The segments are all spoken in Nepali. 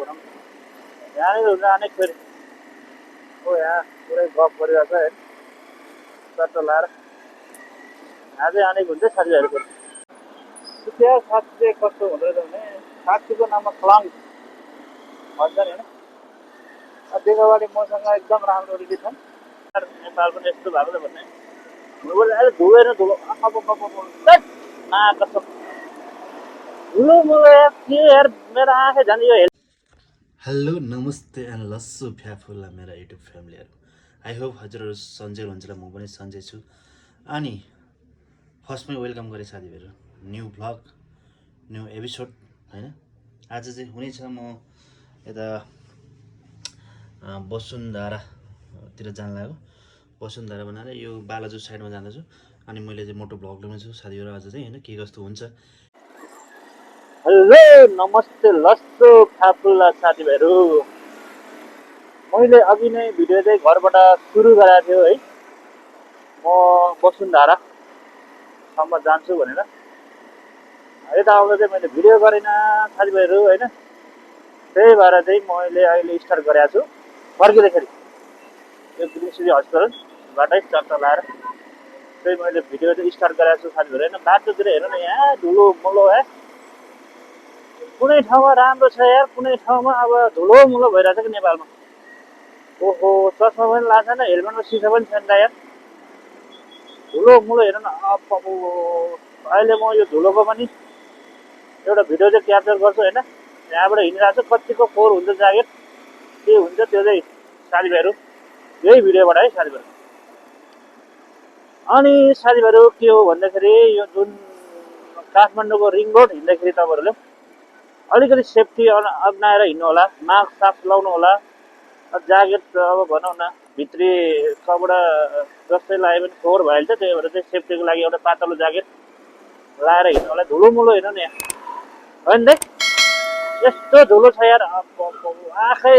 भनौँ यहाँनिर हुन्छ अनेक फेरि यहाँ पुरै गफ गरिरहेको छ है चट्ट लाएर यहाँ चाहिँ अनेक हुन्छ साथीभाइहरू त्यहाँ साथी चाहिँ कस्तो हुँदो रहेछ भने साथीको नाममा क्लाङ भन्छ नि होइन देखाबारी मसँग एकदम राम्रो रिलेसन नेपाल पनि यस्तो भएको छ भन्ने अहिले धुएर धुलो कसम धुलो मलाई के यार मेरो आँखै झन् यो हेलो नमस्ते एन्ड लस्सु फ्याफुल्ला मेरा युट्युब फ्यामिलीहरू आई होप हजुरहरू सन्चै हुनुहुन्छ र म पनि सन्चै छु अनि फर्स्टमै वेलकम गरेँ साथीहरू न्यू भ्लग न्यू एपिसोड होइन आज चाहिँ हुनेछ म यता वसुन्धरातिर जान लाग्यो वसुन्धरा बनाएर यो बालाजु साइडमा जाँदैछु अनि मैले चाहिँ मोटो भ्लग ल्याउँछु साथीहरू आज चाहिँ होइन के कस्तो हुन्छ। हेलो नमस्ते लस्सो फ्याफुल्ला साथीभाइहरू मैले अघि नै भिडियो चाहिँ घरबाट सुरु गरेको थियो है म वसुन्धरासम्म जान्छु भनेर यता आउँदा चाहिँ मैले भिडियो गरेन साथीभाइहरू होइन त्यही भएर चाहिँ मैले अहिले स्टार्ट गरेको छु फर्किँदाखेरि यो ग्रिनसिटी हस्पिटलबाटै चट्ट लाएर चाहिँ मैले भिडियो चाहिँ स्टार्ट गरेको छु साथीभाइहरू होइन बाटोतिर हेर्नु न यहाँ धुलो मुलो है कुनै ठाउँमा राम्रो छ यार कुनै ठाउँमा अब धुलो मुलो भइरहेछ कि नेपालमा ओहो चस्मा पनि लाग्छ छैन हेलमेटमा सिसा पनि छैन यार धुलो मुलो हेर्नु न अहिले म यो धुलोको पनि एउटा भिडियो चाहिँ क्याप्चर गर्छु होइन त्यहाँबाट हिँडिरहेको छु कतिको फोहोर हुन्छ ज्याकेट के हुन्छ त्यो चाहिँ साथीभाइहरू यही भिडियोबाट है साथीभाइहरू अनि साथीभाइहरू के हो भन्दाखेरि यो जुन काठमाडौँको रिङ रोड हिँड्दाखेरि तपाईँहरूले अलिकति सेफ्टी अप्नाएर हिँड्नु होला मास्क सास्क लाउनु होला ज्याकेट अब भनौँ न भित्री कपडा जस्तै लगायो भने फोहोर भइहाल्छ त्यही भएर चाहिँ सेफ्टीको लागि एउटा पातलो ज्याकेट लगाएर हिँड्नु होला धुलो मुलो हेर्नु नि यहाँ होइन दाइ यस्तो धुलो छ यार आँखै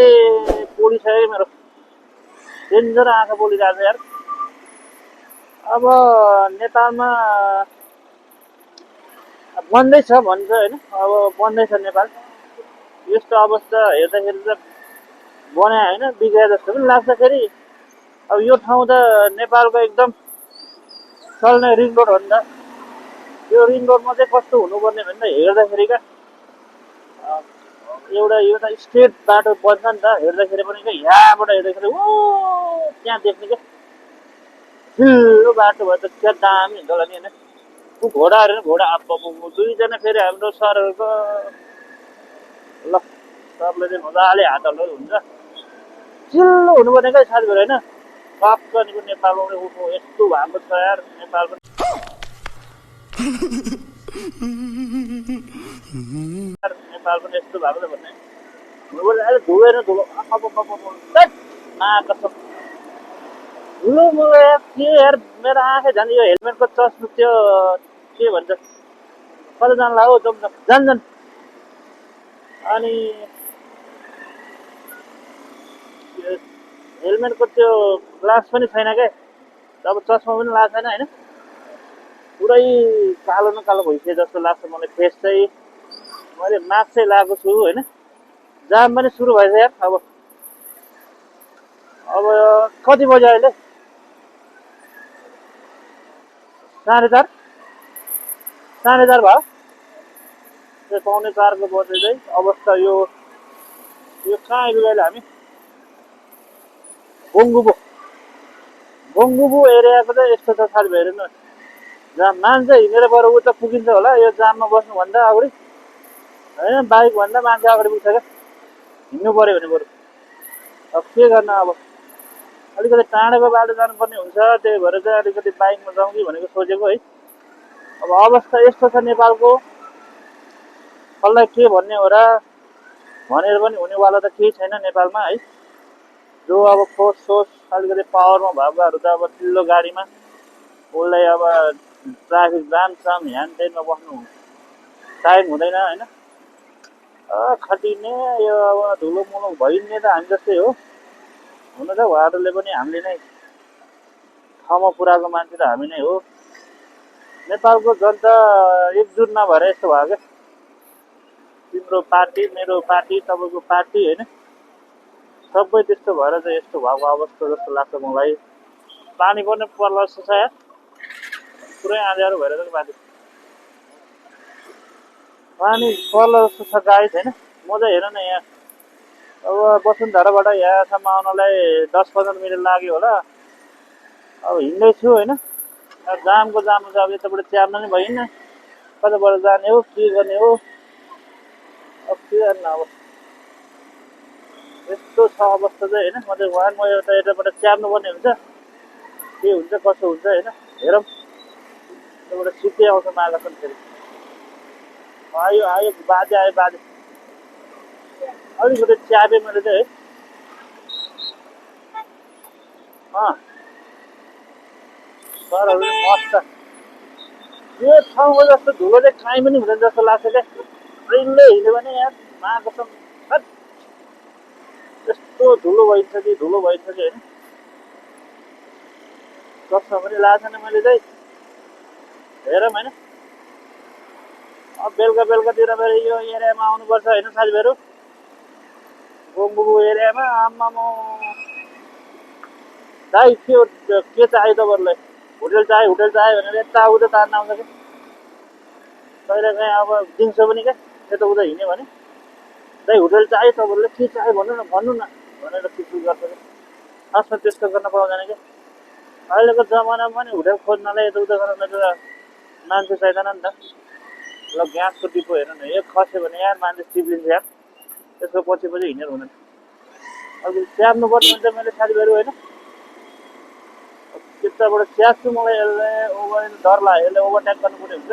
पोलिसक्यो मेरो डेन्जर आँखा पोलिरहेको छ यार अब नेपालमा बन्दैछ भन्छ होइन अब बन्दैछ नेपाल यस्तो अवस्था हेर्दाखेरि त बने होइन बिग्रे जस्तो पनि लाग्छ फेरि अब यो ठाउँ त नेपालको एकदम चल्ने रिङ रोड हो नि त यो रिङ रोडमा चाहिँ कस्तो हुनुपर्ने भने त हेर्दाखेरि क्या एउटा यो त स्ट्रेट बाटो बन्छ नि त हेर्दाखेरि पनि क्या यहाँबाट हेर्दाखेरि ओ त्यहाँ देख्ने क्या ठुलो बाटो भयो त क्या दामी हुन्छ होला नि होइन ऊ घोडाहरू घोडा अब दुईजना फेरि हाम्रो सरहरूको ल सरले चाहिँ मजाले हात हाल्नु हुन्छ चिल्लो हुनुपर्ने क्या साथीहरू होइन पापनीको नेपालमा पनि यस्तो भएको छ यार नेपाल पनि नेपाल पनि यस्तो भएको छ भन्ने अहिले धुएर धुलो कसम धुलो मुलो यार के यार मेरो आँखै झन् यो हेलमेटको चस्मा त्यो के भन्छ कतिजना लाग्यो जान्छन् अनि हेलमेटको त्यो ग्लास पनि छैन क्या अब चस्मा पनि लगाएको छैन होइन पुरै कालो न कालो भइसक्यो जस्तो लाग्छ मलाई फेस चाहिँ मैले मास्क चाहिँ लगाएको छु होइन जाम पनि सुरु भएछ यार अब कति बज्यो अहिले 4:30 भयो त्यो 3:45 बजे चाहिँ अवस्था यो कहाँ आइपुग्यो अहिले हामी बोङ्गुबो एरियाको चाहिँ यस्तो छ साथीभाइहरू न जहाँ मान्छे हिँडेर गएर उता पुगिन्छ होला यो जाममा बस्नुभन्दा अगाडि होइन बाइकभन्दा मान्छे अगाडि पुग्छ क्या हिँड्नु पऱ्यो भने बरु अब के गर्न अब अलिकति टाढाको बाटो जानुपर्ने हुन्छ त्यही भएर चाहिँ अलिकति बाइकमा जाउँ कि भनेको सोचेको है अब अवस्था यस्तो छ नेपालको कसलाई के भन्ने हो र भनेर पनि हुनेवाला त केही छैन नेपालमा है जो अब फोर्स सोर्स अलिकति पावरमा भएकोहरू त अब चिल्लो गाडीमा उसलाई अब ट्राफिक जाम साम ह्यान त्यहीमा बस्नु टाइम हुँदैन होइन खटिने यो अब धुलो मुलो भइने त हामी जस्तै हो हुन त उहाँहरूले पनि हामीले नै ठाउँमा पुऱ्याएको मान्छे त हामी नै हो नेपालको जनता एकजुट नभएर यस्तो भयो क्या तिम्रो पार्टी मेरो पार्टी तपाईँको पार्टी होइन सबै त्यस्तो भएर चाहिँ यस्तो भएको अवस्था जस्तो लाग्छ मलाई पानी पनि पर्ला जस्तो छ यार पुरै आँध्यारो भएर चाहिँ बाँध्यो पानी पर्ला जस्तो छ गाइस होइन म चाहिँ हेर न यहाँ अब वसुन्धराबाट यहाँसम्म आउनलाई 10-15 मिनट लाग्यो होला अब हिँड्दैछु होइन जामको जानु चाहिँ अब यताबाट च्याप्न नै भइन्न कताबाट जाने हो के गर्ने हो अब के गर्नु अब यस्तो छ अवस्था चाहिँ होइन म चाहिँ म एउटा यताबाट च्याप्नु पर्ने हुन्छ के हुन्छ कसो हुन्छ होइन हेरौँ यताबाट सिधै आउँछ मार्गसन फेरि आयो आयो बाजे आयो बाजे अलिकति च्यापेँ मैले चाहिँ है सरहरू मस्त यो ठाउँको जस्तो धुलो चाहिँ काहीँ पनि हुँदैन जस्तो लाग्छ क्या ट्रेनले हिँड्यो भने यहाँ मार्गसन यस्तो धुलो भइन्छ कि होइन कस्तो पनि लाग्छ नि मैले चाहिँ हेरौँ होइन अब बेलुकातिर फेरि यो एरियामा आउनुपर्छ होइन साथीभाइहरू गोङबुबु एरियामा आम्मामा दाइ के चाहियो तपाईँहरूलाई होटेल चाहियो भनेर यताउता तार्न आउँछ क्या कहिले काहीँ अब दिउँसो पनि क्या यताउता हिँड्यो भने दाइ होटेल चाहियो तपाईँहरूले के चाहियो भन्नु न भनेर पिछुल गर्छ क्या खासमा त्यस्तो गर्न पाउँदैन क्या अहिलेको जमानामा पनि होटेल खोज्नलाई यताउता गर्न त मान्छे चाहिँदैन नि त ल ग्यासको डिपो हेर्नु न एक खस्यो भने यार मान्छे चिप्लिन्छ यार त्यसको पछि हिँडेर हुँदैन अब च्याप्नुपर्ने हुन्छ मैले साथीभाइहरू होइन त्यताबाट च्याप्छु मलाई यसले डर लाग्यो यसले ओभरटेक गर्नुपर्ने हुन्छ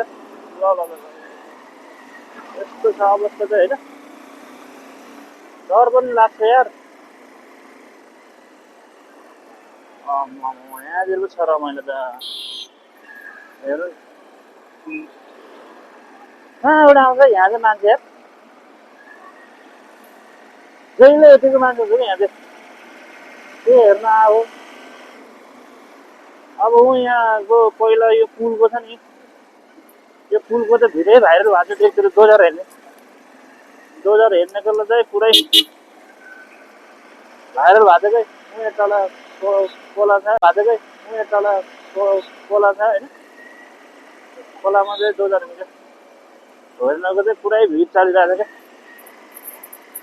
ल यस्तो छ अवस्था चाहिँ होइन डर पनि लाग्छ यार यहाँनिर पो छ रमाइलो त हेर्नु कहाँबाट आउँछ यहाँ चाहिँ मान्छे यार जहिले यतिको मान्छे हुन्छ कि यहाँ चाहिँ के हेर्न आयो अब ऊ यहाँको पहिला यो पुलको छ नि यो पुलको त भिडै भाइरल भएको छ त्यतिर डोजर हेर्नेको चाहिँ पुरै भाइरल भएको छ कि उयो तल खोला छ भएको छ उयो तल खोला छ होइन खोलामा चाहिँ डोजर हिँड्छ हेर्नको चाहिँ पुरै भिड चलिरहेको छ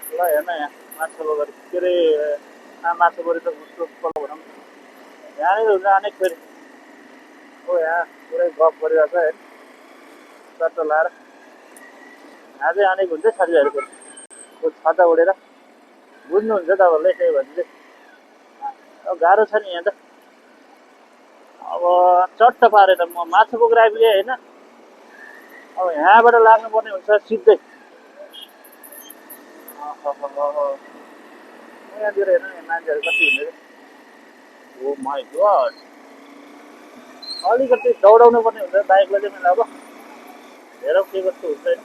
क्या ल हेर्न यहाँ माछापोखरी के अरे माछापोखरी त उसको खोला भनौँ यहाँनिर हुन्छ अनेक फेरि हो यहाँ पुरै गफ गरिरहेको छ होइन चट्ट लाएर यहाँ चाहिँ अनेक हुन्छ साथीभाइहरू छाता उडेर बुझ्नुहुन्छ तपाईँहरूले त्यही भने चाहिँ अब गाह्रो छ नि यहाँ त अब चट्ट पारेर म माछापोखरी आइपुगेँ होइन अब यहाँबाट लाग्नुपर्ने हुन्छ सिधै यहाँतिर हेर्नु नि मान्छेहरू कति हुँदैन ओ माई गड अलिकति दौडाउनु पर्ने हुन्छ बाइकलाई चाहिँ मैले अब हेरौँ के कस्तो हुन्छ होइन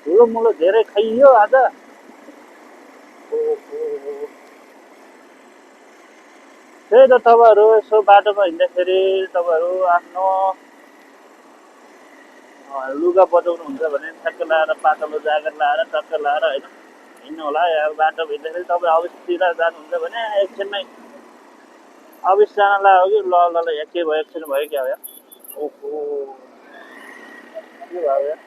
धुलो मुलो धेरै खाइयो आज त्यही त तपाईँहरू यसो बाटोमा हिँड्दाखेरि तपाईँहरू आफ्नो लुगा बचाउनु हुन्छ भने ठ्याक्क लाएर पातलो ज्याकेट लाएर टक्क लाएर होइन हिँड्नु होला अब बाटो हिँड्दाखेरि तपाईँ अफिसतिर जानुहुन्छ भने एकछिनमै अफिस जानलाई हो कि ल यहाँ के भयो एकछिन भयो क्या हो यहाँ ओहो के भयो यहाँ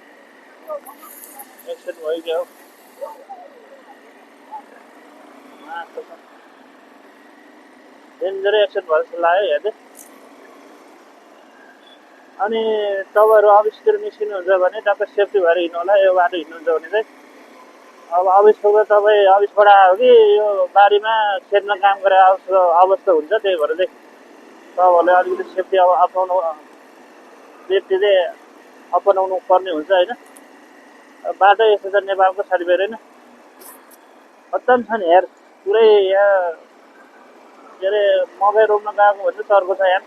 एकछिन भयो क्या हो डेन्जरै एक्सिडेन्ट भयो जस्तो लाग्यो यहाँ चाहिँ अनि तपाईँहरू अफिसतिर निस्किनुहुन्छ भने तपाईँ सेफ्टी भएर हिँड्नु होला यो बाटो हिँड्नुहुन्छ भने चाहिँ अब अफिसको तपाईँ अफिसबाट आयो कि यो बारीमा खेतमा काम गरेर अवस्था हुन्छ त्यही भएर चाहिँ तपाईँहरूले अलिकति सेफ्टी अब अपनाउनु सेफ्टी चाहिँ अपनाउनु पर्ने हुन्छ होइन बाटो यस्तो छ नेपालको साथीभाइ होइन खत्तम छ नि यार पुरै यहाँ के अरे मकै रोप्न गएको भने चर्को छ यार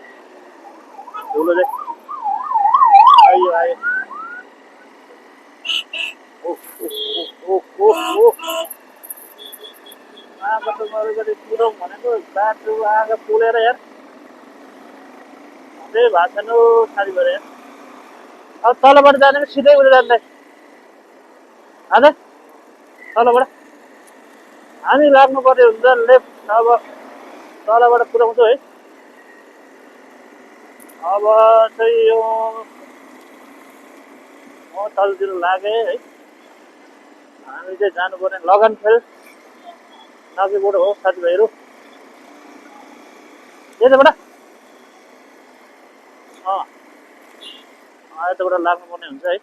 धुलो चाहिँ आयो आयो आँखा त अलिकति पुऱ्याउँ भनेको बाटो आँखा पोलेर यार त्यही भएको छैन साथीभाइ यार अब तलबाट जाने सिधै उयो जाँदै अझै तलबाट हामी लाग्नुपर्ने हुन्छ लेफ्ट। अब तलबाट पुऱ्याउँछु है। अब चाहिँ यो म तलतिर लागेँ है। हामी चाहिँ जानुपर्ने लगनखेल नगीबाट हो साथीभाइहरू। यताबाट यताबाट लाग्नुपर्ने हुन्छ है।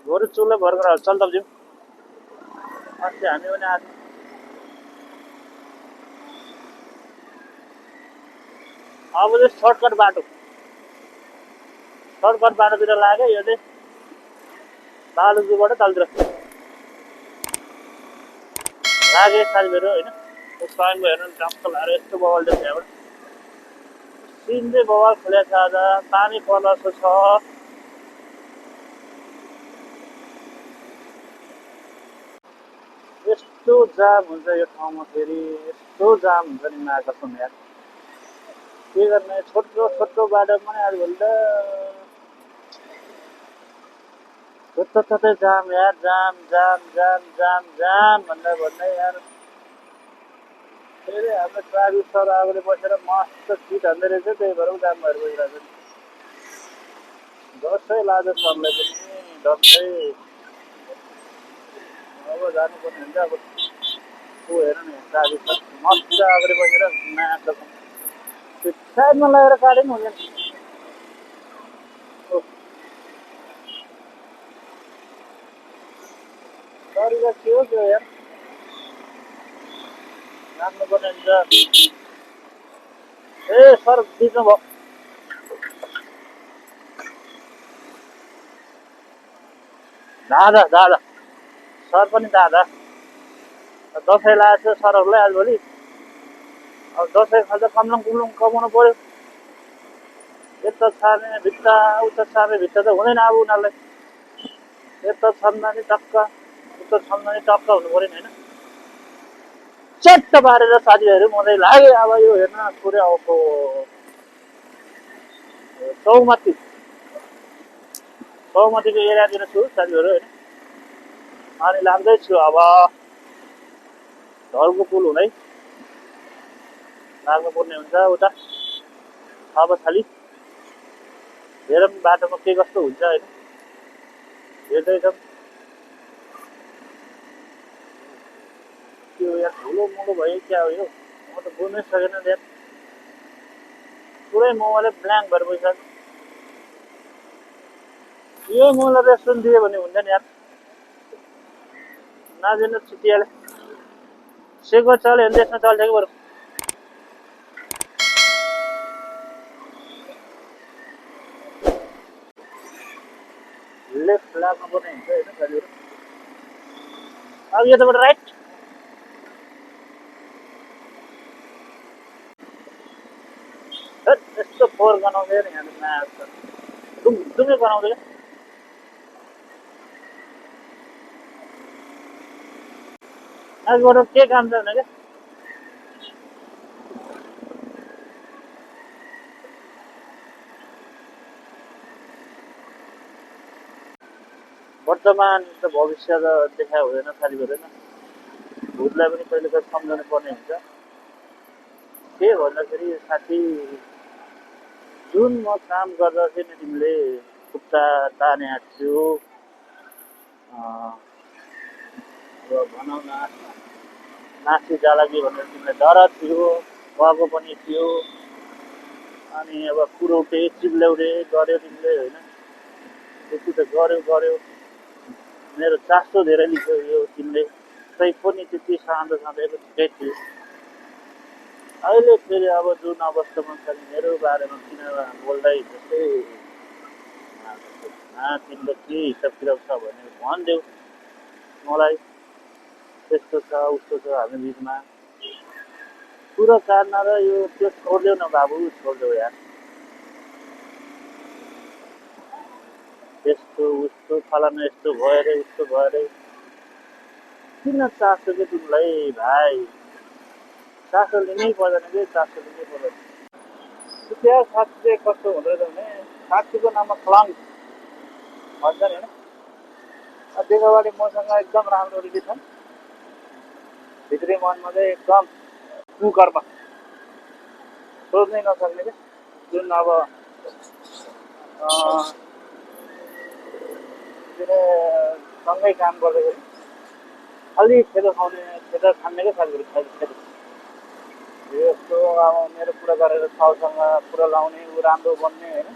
भोलि चुल्लो भर्खर चल्दब जाउँ। अस्ति हामी पनि आज अब चाहिँ सर्टकट बाटोतिर लाग्यो। यो चाहिँ बालुजुबाट तलतिर लागे साथीभाइहरू होइन। स्वयंको हेर्नु टक्क लाएर यस्तो बवाल देख्छ यहाँबाट। सिन चाहिँ बवाल खोलेको छ आज। पानी पर्ला जस्तो छ। यस्तो जाम हुन्छ यो ठाउँमा फेरि। यस्तो जाम हुन्छ नि मार्केटमा यार। के गर्ने छोटो बाटोमा नि आजभोलि त जताततै जाम यार। जाम भन्दै यार। फेरि हाम्रो ट्राफिक सर अगाडि बसेर मस्त सिट हान्दै रहेछ। त्यही भएर जाम भएर बसिरहेको छ। दसैँ लाग्छ सरलाई पनि डक्कै। अब जानुपर्ने हुन्छ। अब को हेर न ट्राफिक सर मस्त अगाडि बसेर नाच्छ। त्यो साइडमा लगेर काट्यो नि हुँदैन। तरिका के हो त्यो यार। नाच्नुपर्ने हुन्छ। ए सर बिचमा भयो। दादा सर पनि दादा। दसैँ लागेको छ सरहरूलाई आजभोलि। अब दसैँ खाल्दा कमलङ कुमलङ कमाउनु पर्यो। यता छार्ने भित्ता उता छार्ने भित्ता त हुँदैन अब उनीहरूलाई। यता छम्दा नि टक्क उता छम्दा नि टक्क हुनु पर्यो नि होइन। चट्ट पारेर साथीभाइहरू म चाहिँ लागेँ। अब यो हेर्न पुरै आउँछो चौमतीको एरियातिर छु साथीभाइहरू होइन। अनि लाग्दैछु अब ढलको पुल हुँदै लाग्नुपर्ने हुन्छ उता छाली। हेरौँ बाटोमा के कस्तो हुन्छ होइन। हेर्दैछौँ त्यो यार ठुलो मुलो भयो क्या हो यो। म त बुझ्नै सकेन यार। पुरै मोबाइलै ब्ल्याङ्क भएर बसिरहेको। यो मलाई रेस्टुरेन्ट दियो भने हुन्छ नि यार। नाजिन छुट्टिहाले। सेको चल्यो भने त्यसमा चल्छ कि बरु। लेफ्ट लाग्नुपर्ने हुन्छ होइन साथीहरू। अब यताबाट राइट। यस्तो फोहोर गनाउँदै नि यहाँ नाच्छ। डुङ्गे गनाउँदै क्या। आजबाट के काम छैन क्या। वर्तमान त भविष्य त देखा हुँदैन साथीभाइहरू होइन। भूतलाई पनि कहिले कहिले सम्झाउनु पर्ने हुन्छ। के भन्दाखेरि साथी जुन म काम गर्दा चाहिँ नि तिमीले खुट्टा ताने थियौ। अब भनौँ न नासी जाला कि भनेर तिमीलाई डर थियो। भएको पनि थियो। अनि अब कुरौटे चिप्ल्याउटे गऱ्यो तिमीले होइन। त्यति त गऱ्यो। मेरो चासो धेरै लिथ्यो यो तिमीले। तै पनि त्यति साँधो ठिकै थियो। अहिले फेरि अब जुन अवस्थामा छ मेरो बारेमा किन बोल्दै जस्तै तिमीले के हिसाब किताब छ भने भनिदेऊ मलाई। त्यस्तो छ उस्तो छ हामी बिचमा कुरो काट्न र यो त्यो छोडिदेऊ न बाबु। छोडिदेऊ यार। यस्तो उस्तो फलाना यस्तो भयो अरे उस्तो भयो अरे। किन चासो कि तिमीलाई भाइ। चासो लिनै पर्दैन कि चासो लिनै पर्दैन। त्यहाँ साथी चाहिँ कस्तो हुँदो रहेछ भने साथीको नाममा क्लङ भन्छ नि होइन। देखावाले मसँग एकदम राम्रो रिलेसन, भित्री मनमा चाहिँ एकदम कुकर्म सोच्नै नसक्ने क्या, जुन अब सँगै काम गर्दाखेरि खालि खेतो खाउने खेतो खाने क्या साथीहरू खेतो यस्तो अब मेरो कुरा गरेर छाउसँग कुरा लाउने ऊ राम्रो बन्ने होइन।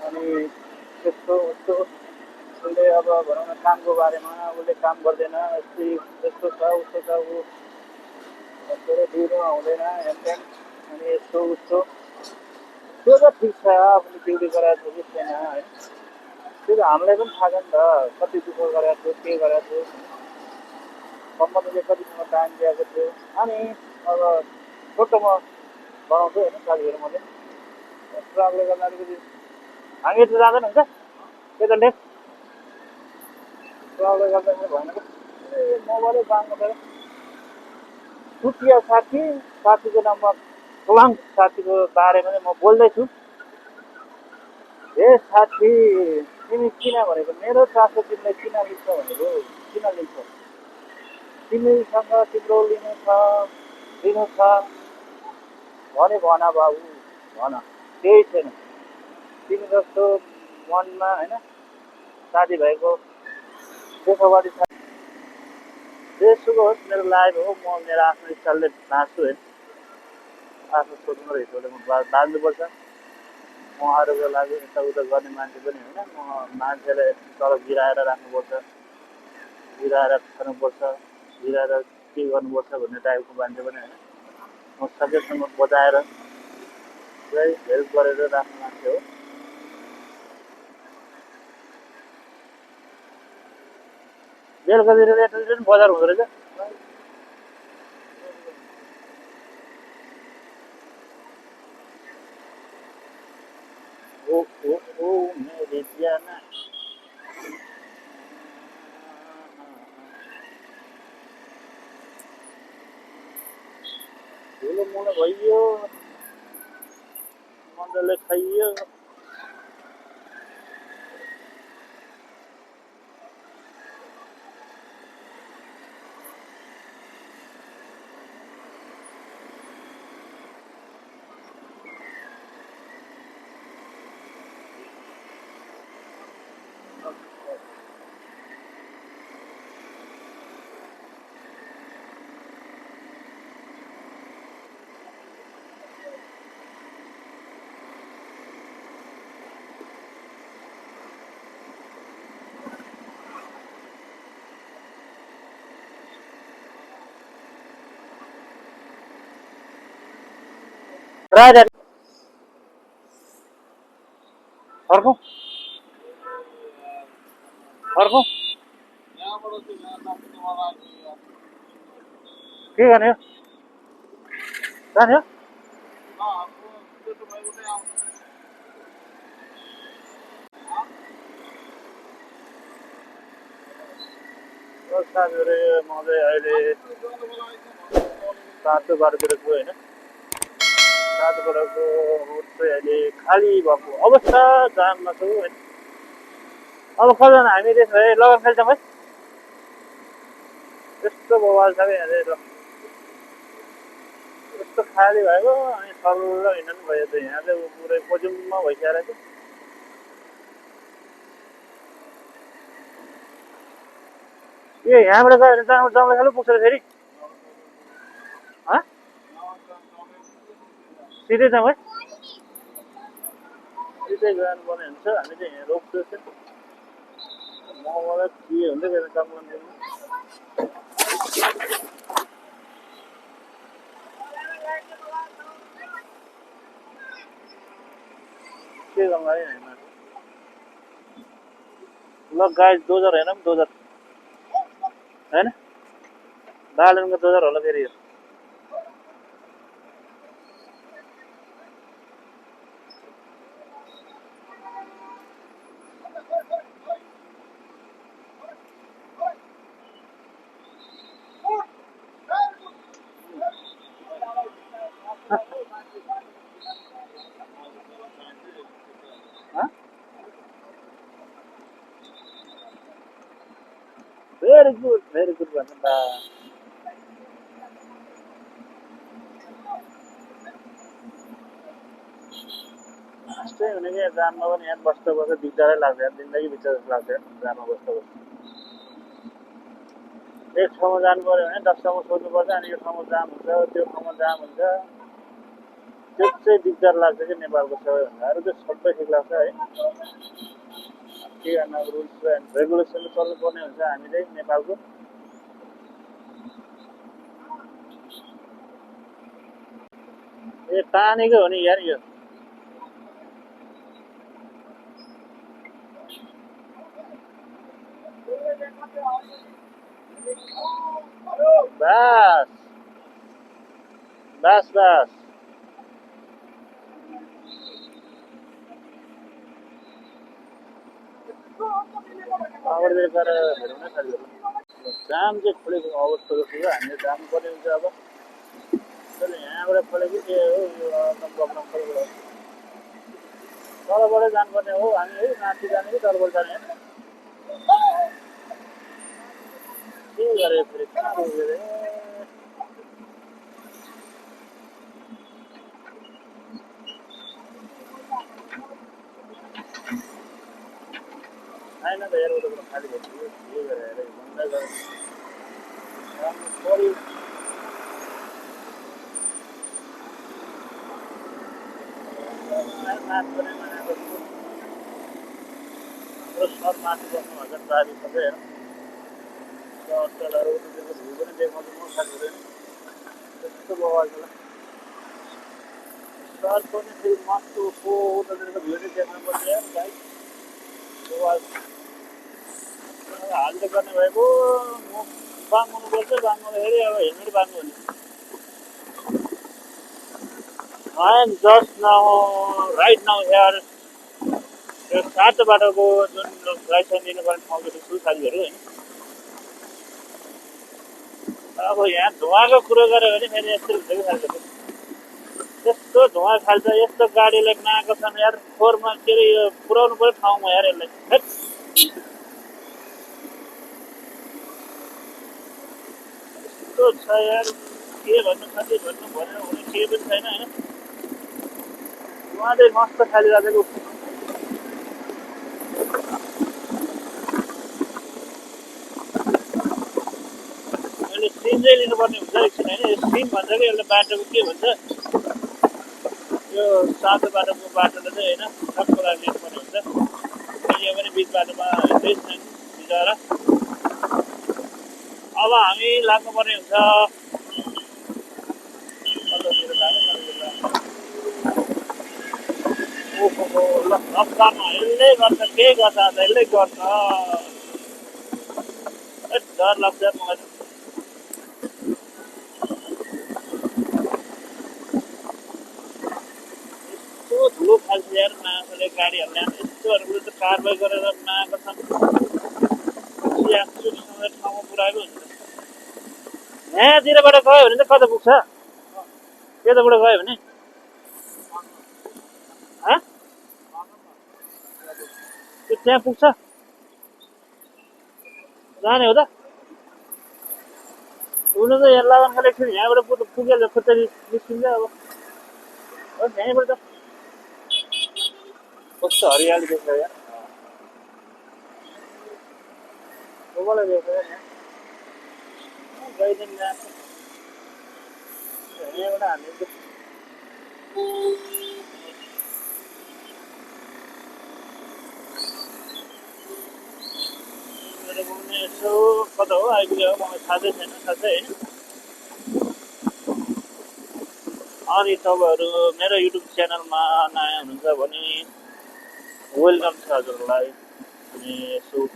अनि त्यस्तो उस्तो उसले अब भनौँ न कामको बारेमा उसले काम गर्दैन, यस्तो छ उस्तो छ, ऊ के अरे दिनु आउँदैन हेनतेन, अनि यस्तो उस्तो त्यो त ठिक छ, आफूले ड्युटी गराएको छु कि छैन होइन, त्यो त हामीलाई पनि थाहा छ नि त, कति दुःख गरेको छु के गरेको छु, कम्पनीले कतिसँग टाइम दिएको थियो। अनि अब छोटोमा बनाउँछु होइन साथीहरू मैले ट्राभल गर्न अलिकति हामी त जाँदैन हुन्छ त्यता लेख ट्राभल गर्दाखेरि भएन क्या मोबाइलै बाँध्नु पऱ्यो। सुकिया साथीको नाममा सोलाङ साथीको बारेमा चाहिँ म बोल्दैछु। हे साथी, तिमी किन भनेको मेरो चासो तिमीलाई किन लिन्छ भनेको, किन लिन्छ, तिमीसँग तिम्रो लिनु छ भने भन बाबु भन, केही छैन। तिमी जस्तो मनमा होइन साथीभाइको देखावादी छ, जेसुकै होस् मेरो लाइफ हो, म मेरो आफ्नो स्टाइलले बाँच्छु होइन, आफ्नो सोच्नु र हिसाबले म बाँच्नुपर्छ। म अरूको लागि यताउता गर्ने मान्छे पनि होइन, म मान्छेलाई तल गिराएर राख्नुपर्छ, गिराएर खानुपर्छ, गिराएर के गर्नुपर्छ भन्ने टाइपको मान्छे पनि होइन। म सकेसम्म बचाएर चाहिँ हेल्प गरेर राख्ने मान्छे हो। बेलुकातिर यतातिर पनि बजार हुँदो रहेछ। ओ मेरी जाना ठुलो मुलो भइयो, मजाले खाइयो। राजा फर्कौँ फर्कौँ के गर्ने हो, जाने हो साथीहरू। म चाहिँ अहिले बाटो बाटोतिर छु होइन, बाटोबाटोको रोड चाहिँ अहिले खाली भएको अवस्था, जाममा छु होइन। अब कतिजना हामी त्यसो भए लगन खेल्छौँ है, त्यस्तो बवाल छ क्या यहाँ चाहिँ, यस्तो खाली भएको अनि सल्ल हिँड्नु पनि भयो त, यहाँ चाहिँ पुरै पजुम्म भइसकेको रहेछ। ए यहाँबाट गयो भने जङ्गल खालु पुग्छ फेरि, सिधै जाउँ है, सिधै जानुपर्ने हुन्छ। हामी चाहिँ यहाँ रोक्छु एकछिन, मलाई के हुन्छ के जङ्गल के गर्नु है होइन। ल गाइस डोजर हेरौँ, डोजर होइन बालनको डोजर होला फेरि यो। भेरी गुड भन्नु बा यस्तै हुने कि जाममा पनि यहाँ बस्दा बस्दा दिगदारै लाग्छ जिन्दगी बिच जस्तो लाग्छ जाममा बस्दा बस्दा एक ठाउँमा जानु पर्यो भने 10 ठाउँमा सोध्नुपर्छ अनि यो ठाउँमा जाम हुन्छ त्यो ठाउँमा जाम हुन्छ त्यो चाहिँ दिगदार लाग्छ कि नेपालको सबैभन्दा अरू चाहिँ सबै ठिक लाग्छ है के गर्न रुल्स एन्ड रेगुलेसन चल्नुपर्ने हुन्छ हामी चाहिँ नेपालको तानेको हो नि यार यो बास बास बास अगाडि गएर हेरौँ न साथीहरू जाम चाहिँ खोलेको अवस्था जस्तो छ हामीले जानु पर्ने हुन्छ अब तर यहाँबाट खोलेको के हो यो प्रब्लम खोलेको तलबाटै जानुपर्ने हो हामी है माथि जाने कि तलबाट जाने के गरेको फेरि कहाँ पुग्यो रे छैन त यार उताबाट खाली भइसक्यो के गरेर भन्दै गयो पऱ्यो माथि पनि नआएको हाम्रो सर माथि बस्नुभएको बारी सबै हेर होटलहरू उनीहरूको भ्यू पनि देखाउँछु म साथीहरू त्यस्तो बवाल छ सर पनि फेरि मस्तो उनीहरूको भ्यू चाहिँ देखाउनु पर्छ यार भाइ बवाल हाल्दै गर्ने भएको म बाङ्गुनुपर्छ बाङ्गुँदाखेरि अब हेलमेट बाङ्गु भने I am just now, right now here, यो 7 बाटोको जुन लाइसेन्स दिनुपर्ने ठाउँको छु साथीहरू होइन अब यहाँ धुवाको कुरो गऱ्यो भने फेरि यस्तो हुन्छ कि साथीहरू यस्तो धुवा खाल्छ यस्तो गाडीले नआएको छन् यार फोहोरमा के अरे यो पुऱ्याउनु पऱ्यो ठाउँमा यार यसलाई यस्तो छ यार के भन्नु साथी भन्नु भनेर हुने केही पनि छैन होइन उहाँले मस्त खालिरहेको अहिले सिम चाहिँ लिनुपर्ने हुन्छ एकछिन होइन यो सिम भन्छ कि यसले बाटोको के भन्छ यो सातो बाटोको बाटोले चाहिँ होइन सबको लागि लिनुपर्ने हुन्छ यो पनि बिच बाटोमा हिँड्दै छैन बिचरा अब हामी लाग्नुपर्ने हुन्छ ओहो ल लकडाउनमा यसले गर्छ के गर्छ अन्त यसले गर्छ डर लाग्छ मलाई यस्तो ठुलो फाल्छ यार नआएकोले गाडीहरूले यस्तोहरू त कारवाही गरेर नआएको छन् ठाउँमा पुऱ्याएको हुन्छ यहाँतिरबाट गयो भने चाहिँ कता पुग्छ त्यताबाट गयो भने त्यो त्यहाँ पुग्छ जाने हो त हुनु त यहाँ लगान खाले एकछिन यहाँबाट पुगेर खुट्टा निस्किन्छ अब यहीँबाट त कस्तो हरियाली देख्छ यहाँ कोलाई देख्छ यहाँ गइदिनु जान्छ यहाँबाट हामी यसो कता हो आइपुग्यो मलाई थाहा चाहिँ छैन साथै होइन अनि तपाईँहरू मेरो युट्युब च्यानलमा नयाँ हुनुहुन्छ भने वेलकम छ हजुरलाई अनि यसो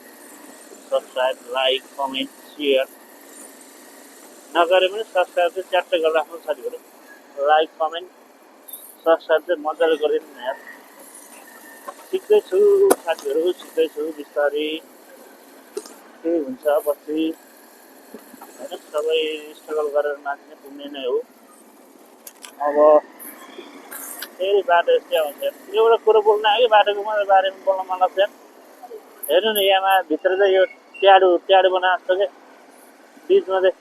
सब्सक्राइब लाइक कमेन्ट सेयर नगरे पनि सब्सक्राइब चाहिँ च्याट्टै गरेर राख्नु साथीहरू लाइक कमेन्ट सब्सक्राइब चाहिँ मजाले गरिदिनु न यार सिक्दैछु साथीहरू सिक्दैछु बिस्तारै के हुन्छ पछि होइन सबै स्ट्रगल गरेर माथि नै पुग्ने नै हो अब फेरि बाटो यस्तै आउँछ एउटा कुरो बोल्न आयो कि बाटोको बारेमा बोल्न मन लाग्छ हेर्नु न यहाँ भित्र चाहिँ यो ट्याडो बनाएको छ क्या बिचमा चाहिँ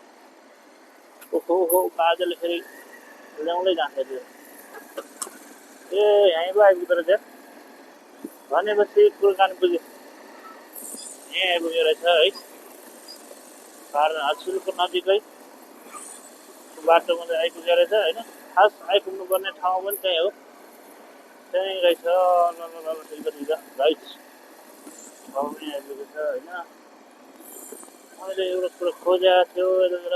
ओहो बाजेले फेरि ल्याउँदै जान्छ त्यो ए यहीँ पो आइपुग्दो रहेछ भनेपछि कुरो कान पुग्यो यहीँ आइपुग्यो रहेछ है कारण हस्पिटलको नजिकै बाटोमा चाहिँ आइपुग्यो रहेछ होइन खास आइपुग्नुपर्ने ठाउँ पनि त्यहीँ हो त्यहीँ रहेछ ल ठिक छ राइट ठाउँ पनि आइपुगेको छ होइन मैले एउटा कुरो खोजेको थियो यतातिर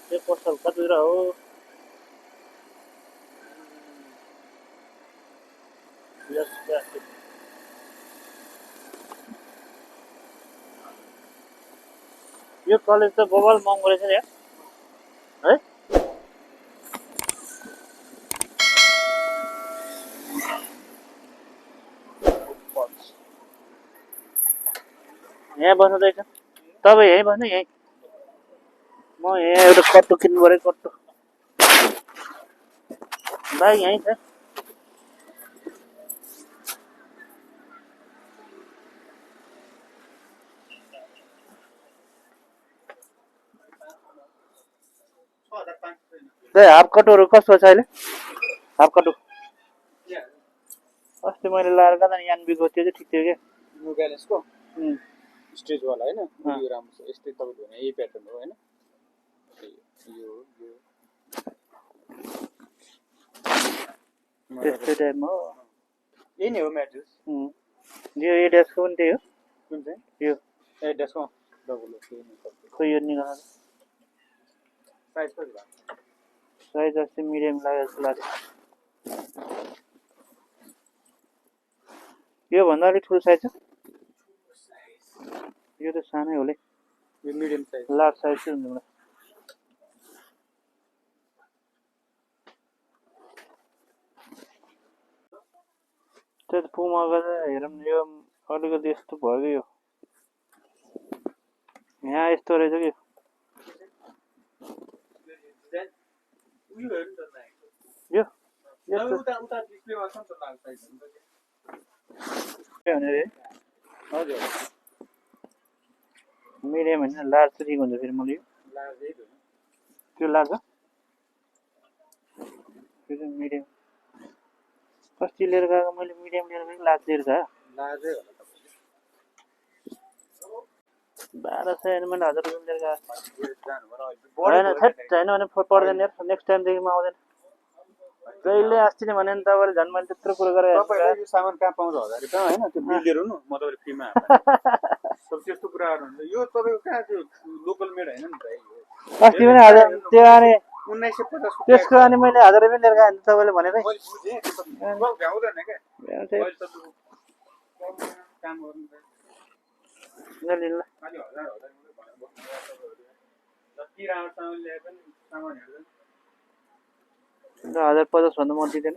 त्यो पसल कतितिर हो यस यो कलेज त बबाल महँगो रहेछ नि है यहाँ बस्नु रहेछ तपाईँ यहीँ बस्नु यहीँ म यहाँ एउटा कट्टो किन्नु पऱ्यो कट्टो भाइ यहीँ छ हाफ कटोहरू कस्तो छ अहिले हाफ कटो अस्ति मैले लाएर कता यानबीको त्यो चाहिँ ठिक थियो क्या न्यू ब्यालेन्सको स्टेजवाला होइन यो राम्रो छ यस्तै तपाईँको भने यही प्याटर्न हो होइन त्यस्तै टाइपमा हो यही नै हो म्याट्रिक्स यो एडियासको पनि त्यही हो कुन चाहिँ यो एडिडासको डबल हो खोइ यो निकाल्नु साइज कति भएको साइज अस्ति मिडियम लाग्यो जस्तो लाग्छ योभन्दा अलिक ठुलो साइज छ यो त सानै होले यो मिडियम साइज लार्ज साइज चाहिँ हुन्छ मलाई त्यो त पुमाको त हेरौँ यो अलिकति यस्तो भयो कि यो यहाँ यस्तो रहेछ कि यो के भने रे हजुर मिडियम होइन लार्ज चाहिँ ठिक हुन्छ फेरि मलाई त्यो लार्ज हो त्यो चाहिँ मिडियम अस्ति लिएर गएको मैले मिडियम लिएर गएको लार्ज लिएर गयो लार्जै होला 1200 एन मैले 1000 रुपियाँ लिएर गएको होइन होइन थेट होइन भने पर्दैन यार नेक्स्ट टाइमदेखि म आउँदैन जहिले अस्ति नै भने नि तपाईँले झन् मैले त्यत्रो कुरो गरेँ तपाईँले यो सामान कहाँ पाउँछ 1000 रुपियाँ होइन त्यो बिल लिएर हुनु म तपाईँले फ्रीमा सब त्यस्तो कुराहरू हुन्छ यो तपाईँको कहाँ त्यो लोकल मेड होइन नि भाइ अस्ति पनि 1000 त्यो अनि 1950 त्यसको अनि मैले 1000 रुपियाँ लिएर गएँ तपाईँले भनेरै मैले बुझेँ त्यो भ्याउँदैन क्या मैले त काम गर्नु ल खालि 1000 मात्रै भनेर बस्नु जति राम्रोसँग ल्याए पनि सामानहरू 1050 भन्दा म दिँदैन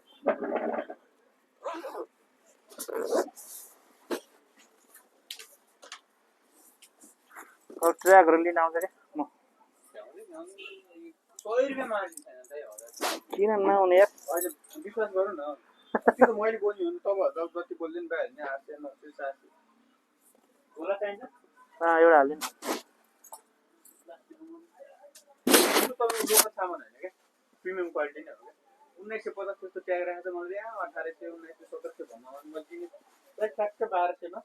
ट्र्याकहरू लिन आउँछ क्या म 100 रुपियाँ मार्जिन छैन त 1000 किन नआउने यार अहिले विश्वास गरौँ न त्यो मैले बोल्नु भने तपाईँहरू जति बोल्दैन पाइहाल्ने 800 900 700 होला चाहिन्छ एउटा हालिदिनु तपाईँको लोकल सामान होइन क्या प्रिमियम क्वालिटी नै हो क्या 1950 जस्तो ट्याग राखेको छ मैले 1800 1900 1700 भन्नु मैले दिने ट्याक्क 1200 मा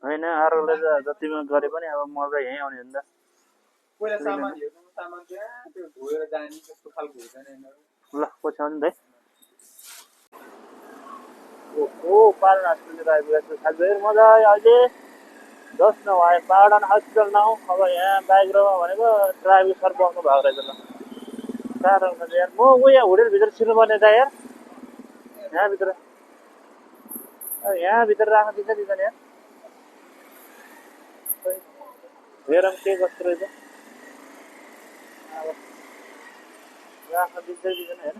होइन अरूले त जतिमा गरे पनि अब म त यहीँ आउने हो नि त पहिला सामान हेर्नु सामान चाहिँ त्यो धोएर जाने त्यस्तो खालको हुँदैन यिनीहरू ल पछि आउनु त है ओहो पालन हस्पिटल आइपुगेको छु साथीभाइहरू मजा आयो अहिले जस्ट नभए पालन हस्पिटल नआउँ अब यहाँ बाइक रोमा भनेको ड्राइभर सर बस्नु भएको रहेछ ल साह्रो हुन्छ यार म यहाँ होटेलभित्र छिर्नुपर्ने त यार यहाँभित्र यहाँभित्र राख्न दिन्छ दिँदैन यार हेरौँ के कस्तो रहेछ अब राख्न दिन्छ दिँदैन होइन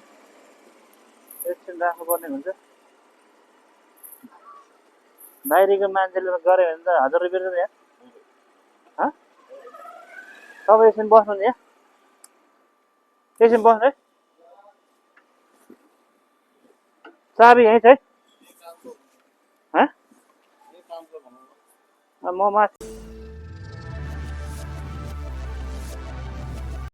एकछिन राख्नुपर्ने हुन्छ बाहिरीको मान्छेले गऱ्यो भने त 1000 रुपियाँ त यहाँ तपाईँ एकछिन बस्नु नि यहाँ एकछिन बस्नु है चाबी यहीँ छ है म माथि